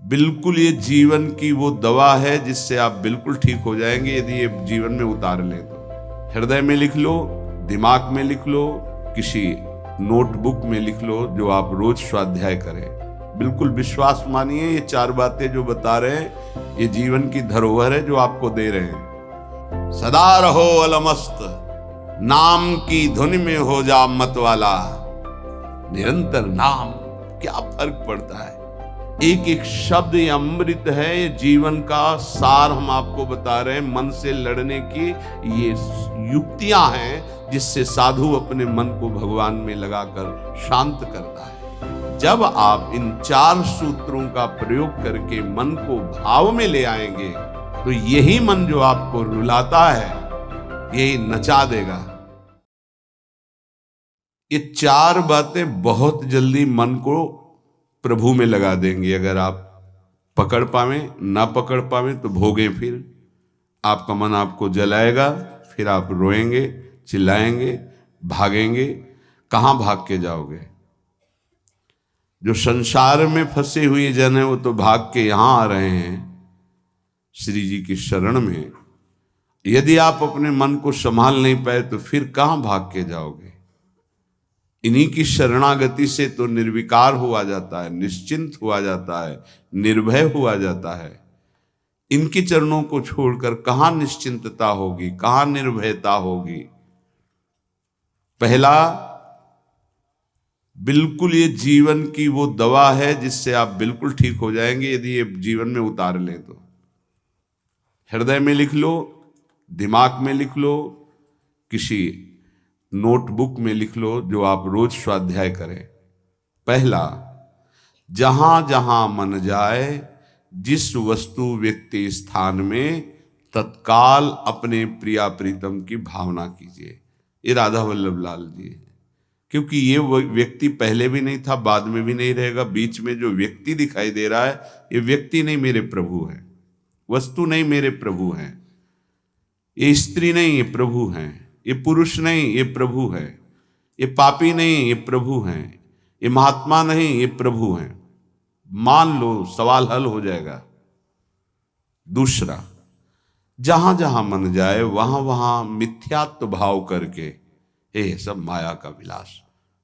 बिल्कुल ये जीवन की वो दवा है जिससे आप बिल्कुल ठीक हो जाएंगे यदि ये जीवन में उतार लें तो। हृदय में लिख लो, दिमाग में लिख लो, किसी नोटबुक में लिख लो, जो आप रोज स्वाध्याय करें। बिल्कुल विश्वास मानिए, ये 4 बातें जो बता रहे हैं ये जीवन की धरोहर है जो आपको दे रहे हैं। सदा रहो अलमस्त, नाम की धुन में हो जा मत वाला, निरंतर नाम। क्या फर्क पड़ता है, एक एक शब्द ये अमृत है, ये जीवन का सार हम आपको बता रहे हैं। मन से लड़ने की ये युक्तियां हैं जिससे साधु अपने मन को भगवान में लगाकर शांत करता है। जब आप इन 4 सूत्रों का प्रयोग करके मन को भाव में ले आएंगे तो यही मन जो आपको रुलाता है यही नचा देगा। ये 4 बातें बहुत जल्दी मन को प्रभु में लगा देंगे। अगर आप पकड़ पावे, ना पकड़ पावे तो भोगे। फिर आपका मन आपको जलाएगा, फिर आप रोएंगे, चिल्लाएंगे, भागेंगे। कहाँ भाग के जाओगे? जो संसार में फंसे हुए जन है वो तो भाग के यहां आ रहे हैं श्री जी की शरण में। यदि आप अपने मन को संभाल नहीं पाए तो फिर कहाँ भाग के जाओगे? इन्हीं की शरणागति से तो निर्विकार हुआ जाता है, निश्चिंत हुआ जाता है, निर्भय हुआ जाता है। इनके चरणों को छोड़कर कहां निश्चिंतता होगी, कहां निर्भयता होगी? पहला, बिल्कुल ये जीवन की वो दवा है जिससे आप बिल्कुल ठीक हो जाएंगे यदि ये जीवन में उतार लें तो। हृदय में लिख लो, दिमाग में लिख लो, किसी नोटबुक में लिख लो, जो आप रोज स्वाध्याय करें। पहला, जहां जहां मन जाए, जिस वस्तु व्यक्ति स्थान में तत्काल अपने प्रिया प्रीतम की भावना कीजिए। ये राधा वल्लभ लाल जी है। क्योंकि ये व्यक्ति पहले भी नहीं था, बाद में भी नहीं रहेगा। बीच में जो व्यक्ति दिखाई दे रहा है ये व्यक्ति नहीं, मेरे प्रभु है। वस्तु नहीं, मेरे प्रभु हैं। ये स्त्री नहीं, ये प्रभु हैं। ये पुरुष नहीं, ये प्रभु है। ये पापी नहीं, ये प्रभु हैं। ये महात्मा नहीं, ये प्रभु हैं। मान लो, सवाल हल हो जाएगा। दूसरा, जहां जहां मन जाए वहां वहां मिथ्यात्व भाव करके हे सब माया का विलास।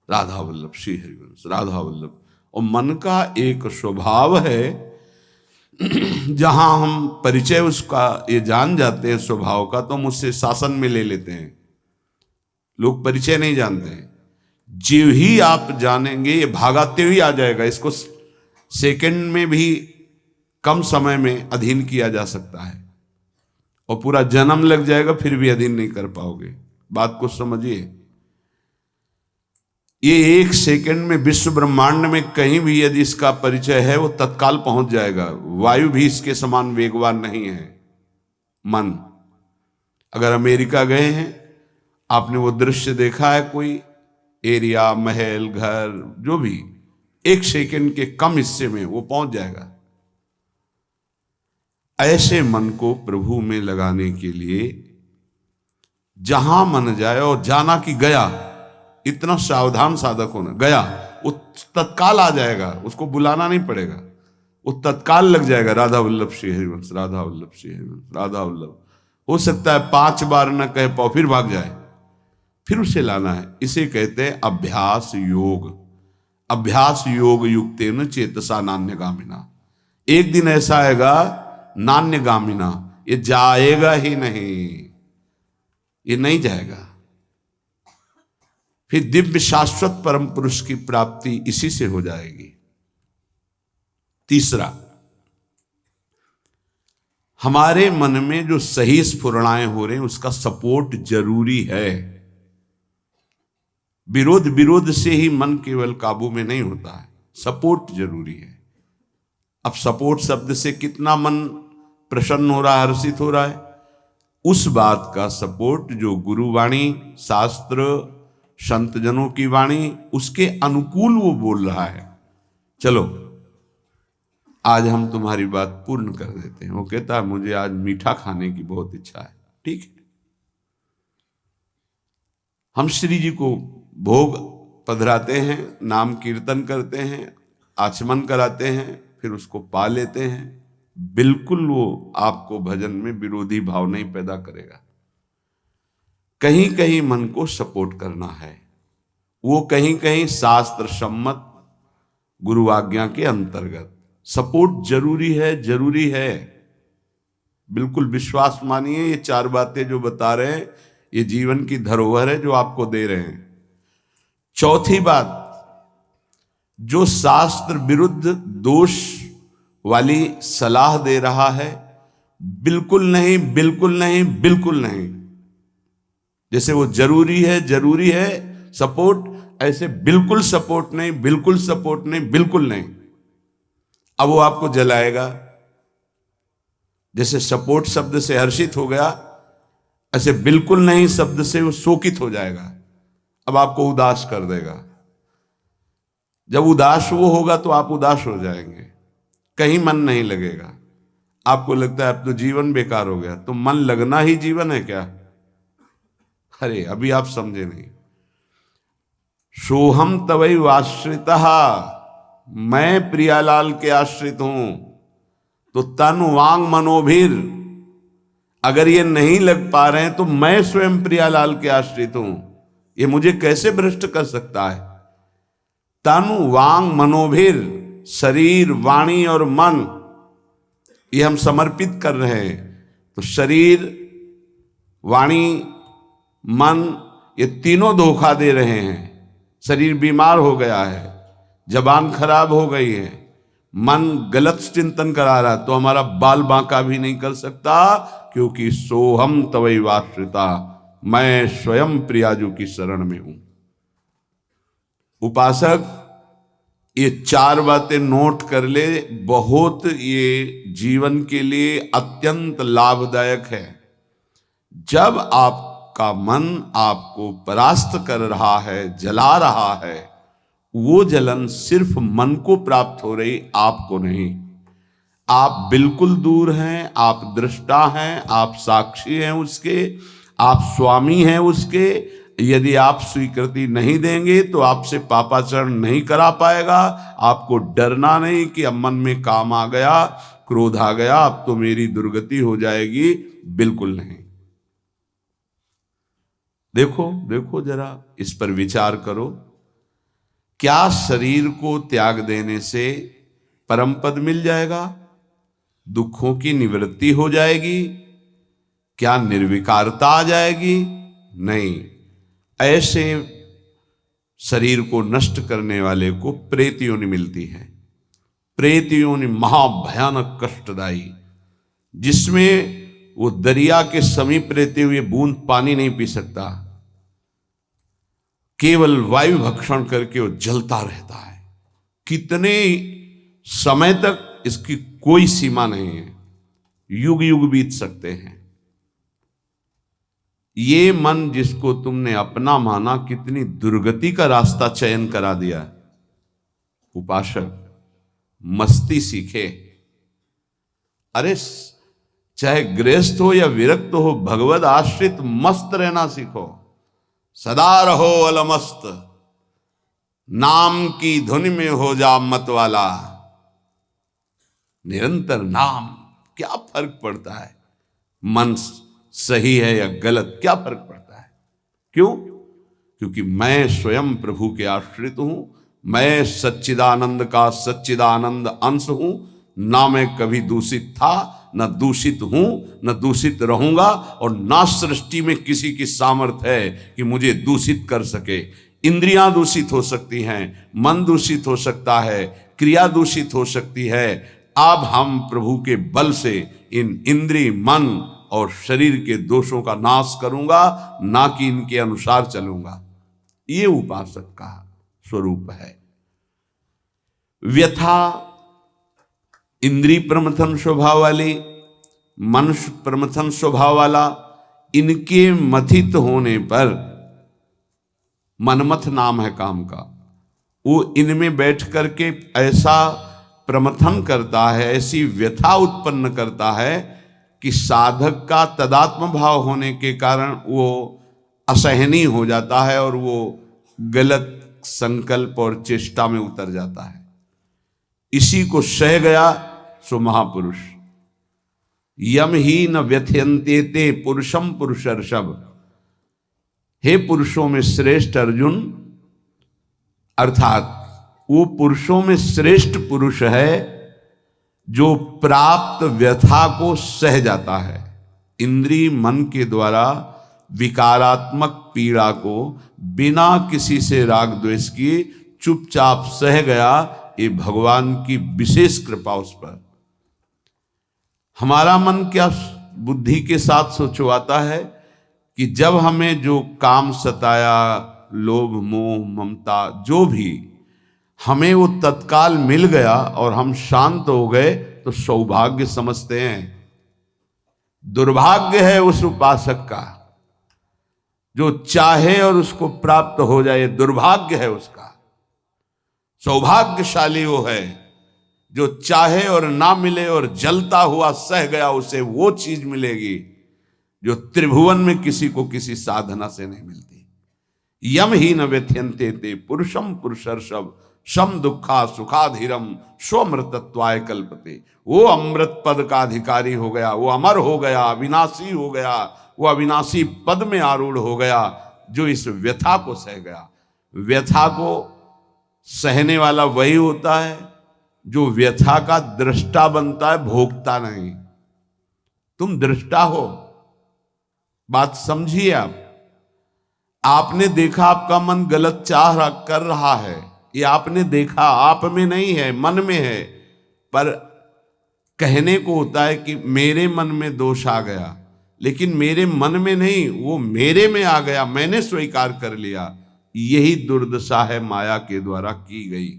राधा वल्लभ श्री हरिवंश, राधा वल्लभ। और मन का एक स्वभाव है, जहां हम परिचय उसका ये जान जाते हैं स्वभाव का, तो हम उससे शासन में ले लेते हैं। लोग परिचय नहीं जानते हैं। जीव ही आप जानेंगे, ये भागाते हुए आ जाएगा। इसको सेकंड में भी कम समय में अधीन किया जा सकता है, और पूरा जन्म लग जाएगा फिर भी अधीन नहीं कर पाओगे। बात को समझिए। ये 1 सेकंड में विश्व ब्रह्मांड में कहीं भी यदि इसका परिचय है वो तत्काल पहुंच जाएगा। वायु भी इसके समान वेगवान नहीं है मन। अगर अमेरिका गए हैं, आपने वो दृश्य देखा है, कोई एरिया, महल, घर, जो भी 1 सेकंड के कम हिस्से में वो पहुंच जाएगा। ऐसे मन को प्रभु में लगाने के लिए जहां मन जाए, और जाना कि गया, इतना सावधान साधक होना। गया वो तत्काल आ जाएगा, उसको बुलाना नहीं पड़ेगा, वो तत्काल लग जाएगा। राधा वल्लभ श्री हरिवंश, राधा वल्लभ श्री हरिवंश, राधा वल्लभ। हो सकता है 5 बार न कह पाओ, फिर भाग जाए, फिर उसे लाना है। इसे कहते हैं अभ्यास योग। अभ्यास योग युक्तेन चेतसा नान्यगामिना। एक दिन ऐसा आएगा नान्यगामिना, ये जाएगा ही नहीं, ये नहीं जाएगा। फिर दिव्य शाश्वत परम पुरुष की प्राप्ति इसी से हो जाएगी। तीसरा, हमारे मन में जो सही स्फुरणाएं हो रहे हैं उसका सपोर्ट जरूरी है। विरोध से ही मन केवल काबू में नहीं होता है, सपोर्ट जरूरी है। अब सपोर्ट शब्द से कितना मन प्रसन्न हो रहा है, हर्षित हो रहा है, उस बात का सपोर्ट जो गुरुवाणी, शास्त्र, संत जनों की वाणी, उसके अनुकूल वो बोल रहा है। चलो आज हम तुम्हारी बात पूर्ण कर देते हैं। वो कहता है मुझे आज मीठा खाने की बहुत इच्छा है। ठीक है, हम श्री जी को भोग पधराते हैं, नाम कीर्तन करते हैं, आचमन कराते हैं, फिर उसको पा लेते हैं, बिल्कुल वो आपको भजन में विरोधी भाव नहीं पैदा करेगा। कहीं कहीं मन को सपोर्ट करना है, वो कहीं कहीं शास्त्र सम्मत गुरु आज्ञा के अंतर्गत सपोर्ट जरूरी है, जरूरी है। बिल्कुल विश्वास मानिए, ये चार बातें जो बता रहे हैं ये जीवन की धरोहर है जो आपको दे रहे हैं। चौथी बात, जो शास्त्र विरुद्ध दोष वाली सलाह दे रहा है, बिल्कुल नहीं, बिल्कुल नहीं, बिल्कुल नहीं। जैसे वो जरूरी है सपोर्ट, ऐसे बिल्कुल सपोर्ट नहीं, बिल्कुल सपोर्ट नहीं, बिल्कुल नहीं। अब वो आपको जलाएगा। जैसे सपोर्ट शब्द से हर्षित हो गया, ऐसे बिल्कुल नहीं शब्द से वो शोकित हो जाएगा। अब आपको उदास कर देगा। जब उदास वो होगा तो आप उदास हो जाएंगे, कहीं मन नहीं लगेगा। आपको लगता है अब तो जीवन बेकार हो गया। तो मन लगना ही जीवन है क्या? अरे अभी आप समझे नहीं। सोहम तवै आश्रितः, मैं प्रियालाल के आश्रित हूं। तो तन वांग मनोभीर, अगर ये नहीं लग पा रहे हैं तो मैं स्वयं प्रियालाल के आश्रित हूं। ये मुझे कैसे भ्रष्ट कर सकता है? तन वांग मनोभीर, शरीर वाणी और मन, ये हम समर्पित कर रहे हैं। तो शरीर वाणी मन, ये तीनों धोखा दे रहे हैं। शरीर बीमार हो गया है, जबान खराब हो गई है, मन गलत चिंतन करा रहा, तो हमारा बाल बांका भी नहीं कर सकता, क्योंकि सोहम तवै आश्रिता, मैं स्वयं प्रियाजू की शरण में हूं। उपासक ये चार बातें नोट कर ले, बहुत ये जीवन के लिए अत्यंत लाभदायक है। जब आपका मन आपको परास्त कर रहा है, जला रहा है, वो जलन सिर्फ मन को प्राप्त हो रही, आपको नहीं। आप बिल्कुल दूर हैं, आप दृष्टा हैं, आप साक्षी हैं उसके, आप स्वामी हैं उसके। यदि आप स्वीकृति नहीं देंगे तो आपसे पापाचरण नहीं करा पाएगा। आपको डरना नहीं कि अब मन में काम आ गया, क्रोध आ गया, अब तो मेरी दुर्गति हो जाएगी, बिल्कुल नहीं। देखो देखो जरा, इस पर विचार करो। क्या शरीर को त्याग देने से परम पद मिल जाएगा? दुखों की निवृत्ति हो जाएगी? क्या निर्विकारता आ जाएगी? नहीं। ऐसे शरीर को नष्ट करने वाले को प्रेत योनि मिलती है। प्रेत योनि महाभयानक कष्टदायी, जिसमें वो दरिया के समीप रहते हुए बूंद पानी नहीं पी सकता, केवल वायु भक्षण करके वो जलता रहता है। कितने समय तक इसकी कोई सीमा नहीं है, युग युग बीत सकते हैं। ये मन जिसको तुमने अपना माना, कितनी दुर्गति का रास्ता चयन करा दिया। उपासक मस्ती सीखे। अरे चाहे गृहस्थ हो या विरक्त हो, भगवद आश्रित मस्त रहना सीखो। सदा रहो अलमस्त, नाम की धुन में हो जा मत वाला। निरंतर नाम, क्या फर्क पड़ता है मन सही है या गलत, क्या फर्क पड़ता है? क्यों? क्योंकि मैं स्वयं प्रभु के आश्रित हूं। मैं सच्चिदानंद का सच्चिदानंद अंश हूं। ना मैं कभी दूषित था, न दूषित हूं, न दूषित रहूंगा, और ना सृष्टि में किसी की सामर्थ्य है कि मुझे दूषित कर सके। इंद्रियां दूषित हो सकती हैं, मन दूषित हो सकता है, क्रिया दूषित हो सकती है। अब हम प्रभु के बल से इन इंद्रिय, मन और शरीर के दोषों का नाश करूंगा, ना कि इनके अनुसार चलूंगा। ये उपासक का स्वरूप है। व्यथा इंद्रिय प्रमथन स्वभाव वाली, मनुष्य प्रमथन स्वभाव वाला, इनके मथित होने पर, मनमथ नाम है काम का, वो इनमें बैठ करके ऐसा प्रमथन करता है, ऐसी व्यथा उत्पन्न करता है कि साधक का तदात्म भाव होने के कारण वो असहनीय हो जाता है और वो गलत संकल्प और चेष्टा में उतर जाता है। इसी को सह गया सो महापुरुष। यम ही न व्यथयन्ते ते पुरुषम पुरुषर्षभ। हे पुरुषों में श्रेष्ठ अर्जुन, अर्थात वो पुरुषों में श्रेष्ठ पुरुष है जो प्राप्त व्यथा को सह जाता है। इंद्रिय मन के द्वारा विकारात्मक पीड़ा को बिना किसी से राग द्वेष किए चुपचाप सह गया, ये भगवान की विशेष कृपा उस पर। हमारा मन क्या बुद्धि के साथ सोचवाता है कि जब हमें जो काम सताया, लोभ मोह ममता जो भी, हमें वो तत्काल मिल गया और हम शांत हो गए तो सौभाग्य समझते हैं। दुर्भाग्य है उस उपासक का जो चाहे और उसको प्राप्त हो जाए, दुर्भाग्य है उसका। सौभाग्यशाली वो है जो चाहे और ना मिले और जलता हुआ सह गया, उसे वो चीज मिलेगी जो त्रिभुवन में किसी को किसी साधना से नहीं मिलती। यम ही न व्यथयन्ते ते पुरुषम पुरुषर्षभ सम दुखा सुखाधीरम स्वमृतत्वाय कल्पते। वो अमृत पद का अधिकारी हो गया, वो अमर हो गया, अविनाशी हो गया, वो अविनाशी पद में आरूढ़ हो गया जो इस व्यथा को सह गया। व्यथा को सहने वाला वही होता है जो व्यथा का दृष्टा बनता है, भोगता नहीं। तुम दृष्टा हो, बात समझिए। आपने देखा आपका मन गलत चाह कर रहा है, ये आपने देखा, आप में नहीं है, मन में है। पर कहने को होता है कि मेरे मन में दोष आ गया, लेकिन मेरे मन में नहीं, वो मेरे में आ गया, मैंने स्वीकार कर लिया। यही दुर्दशा है माया के द्वारा की गई।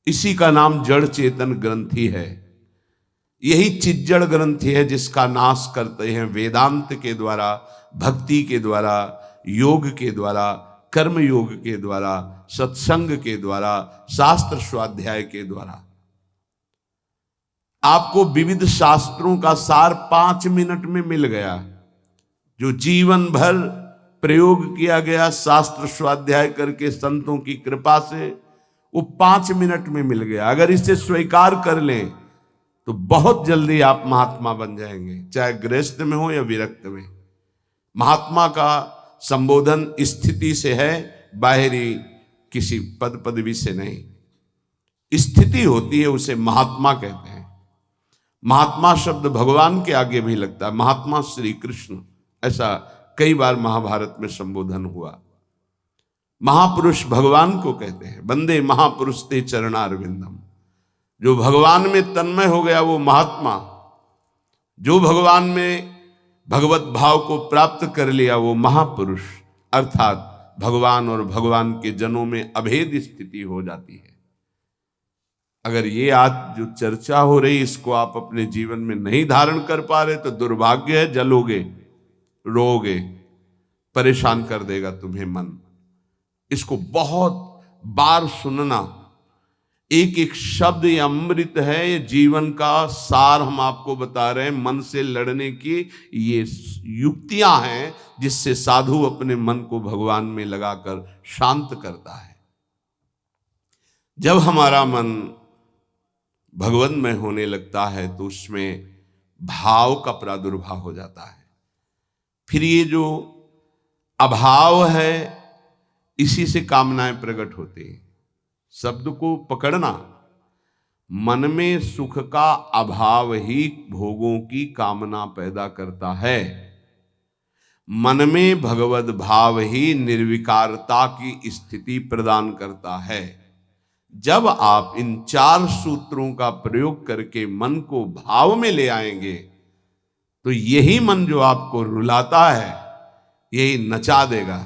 इसी का नाम जड़ चेतन ग्रंथि है। यही चिज्जड़ ग्रंथि है जिसका नाश करते हैं वेदांत के द्वारा, भक्ति के द्वारा, योग के द्वारा, कर्म योग के द्वारा, सत्संग के द्वारा, शास्त्र स्वाध्याय के द्वारा। आपको विविध शास्त्रों का सार 5 मिनट में मिल गया। जो जीवन भर प्रयोग किया गया शास्त्र स्वाध्याय करके संतों की कृपा से, वो 5 मिनट में मिल गया। अगर इसे स्वीकार कर लें तो बहुत जल्दी आप महात्मा बन जाएंगे, चाहे गृहस्थ में हो या विरक्त में। महात्मा का संबोधन स्थिति से है, बाहरी किसी पद पदवी से नहीं। स्थिति होती है, उसे महात्मा कहते हैं। महात्मा शब्द भगवान के आगे भी लगता है, महात्मा श्री कृष्ण, ऐसा कई बार महाभारत में संबोधन हुआ। महापुरुष भगवान को कहते हैं। वंदे महापुरुष ते चरणारविंदम। जो भगवान में तन्मय हो गया वो महात्मा, जो भगवान में भगवत भाव को प्राप्त कर लिया वो महापुरुष, अर्थात भगवान और भगवान के जनों में अभेद स्थिति हो जाती है। अगर ये आज जो चर्चा हो रही इसको आप अपने जीवन में नहीं धारण कर पा रहे तो दुर्भाग्य है, जलोगे, रोगे, परेशान कर देगा तुम्हें मन। इसको बहुत बार सुनना। एक एक शब्द ये अमृत है, ये जीवन का सार हम आपको बता रहे हैं। मन से लड़ने की ये युक्तियां हैं जिससे साधु अपने मन को भगवान में लगाकर शांत करता है। जब हमारा मन भगवन्मय होने लगता है तो उसमें भाव का प्रादुर्भाव हो जाता है। फिर ये जो अभाव है इसी से कामनाएं प्रकट होती हैं। शब्द को पकड़ना, मन में सुख का अभाव ही भोगों की कामना पैदा करता है। मन में भगवत भाव ही निर्विकारता की स्थिति प्रदान करता है। जब आप इन 4 सूत्रों का प्रयोग करके मन को भाव में ले आएंगे तो यही मन जो आपको रुलाता है यही नचा देगा।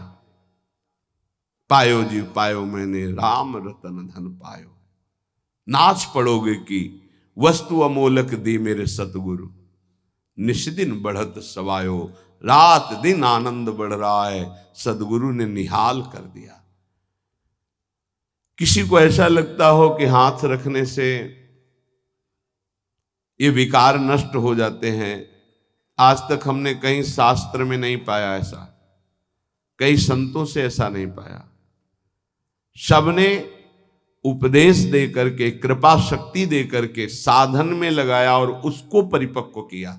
पायो जी पायो मैंने राम रतन धन पायो। नाच पड़ोगे कि वस्तु अमोलक दी मेरे सतगुरु। निष्दिन बढ़त सवायो, रात दिन आनंद बढ़ रहा है, सदगुरु ने निहाल कर दिया। किसी को ऐसा लगता हो कि हाथ रखने से ये विकार नष्ट हो जाते हैं, आज तक हमने कहीं शास्त्र में नहीं पाया ऐसा, कई संतों से ऐसा नहीं पाया। सबने उपदेश दे करके, कृपा शक्ति दे करके साधन में लगाया और उसको परिपक्व किया,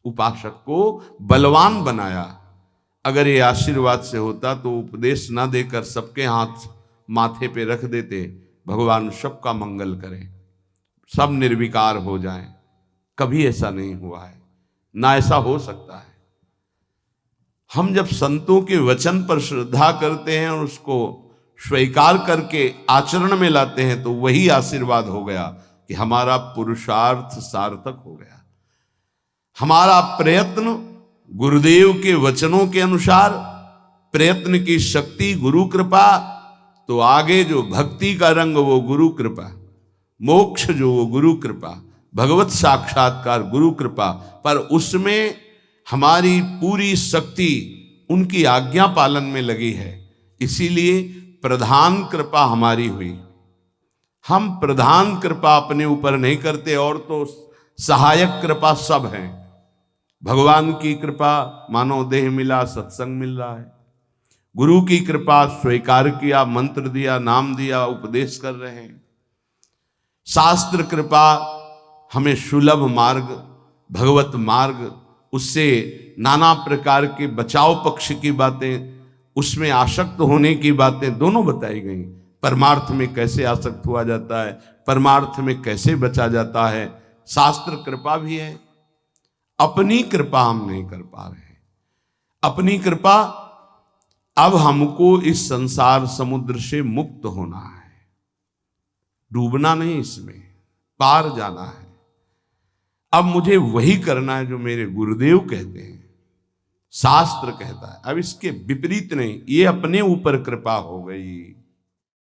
उपासक को बलवान बनाया। अगर ये आशीर्वाद से होता तो उपदेश ना देकर सबके हाथ माथे पे रख देते, भगवान सबका मंगल करें, सब निर्विकार हो जाएं। कभी ऐसा नहीं हुआ है, ना ऐसा हो सकता है। हम जब संतों के वचन पर श्रद्धा करते हैं और उसको स्वीकार करके आचरण में लाते हैं तो वही आशीर्वाद हो गया कि हमारा पुरुषार्थ सार्थक हो गया। हमारा प्रयत्न गुरुदेव के वचनों के अनुसार, प्रयत्न की शक्ति गुरु कृपा, तो आगे जो भक्ति का रंग वो गुरु कृपा, मोक्ष जो वो गुरु कृपा, भगवत साक्षात्कार गुरु कृपा, पर उसमें हमारी पूरी शक्ति उनकी आज्ञा पालन में लगी है। इसीलिए प्रधान कृपा हमारी हुई। हम प्रधान कृपा अपने ऊपर नहीं करते, और तो सहायक कृपा सब है। भगवान की कृपा मानव देह मिला, सत्संग मिल रहा है। गुरु की कृपा स्वीकार किया, मंत्र दिया, नाम दिया, उपदेश कर रहे हैं। शास्त्र कृपा हमें सुलभ मार्ग, भगवत मार्ग, उससे नाना प्रकार के बचाव पक्ष की बातें, उसमें आसक्त होने की बातें दोनों बताई गई। परमार्थ में कैसे आसक्त हुआ जाता है, परमार्थ में कैसे बचा जाता है, शास्त्र कृपा भी है। अपनी कृपा हम नहीं कर पा रहे हैं। अपनी कृपा, अब हमको इस संसार समुद्र से मुक्त होना है, डूबना नहीं, इसमें पार जाना है। अब मुझे वही करना है जो मेरे गुरुदेव कहते हैं, शास्त्र कहता है। अब इसके विपरीत नहीं, ये अपने ऊपर कृपा हो गई।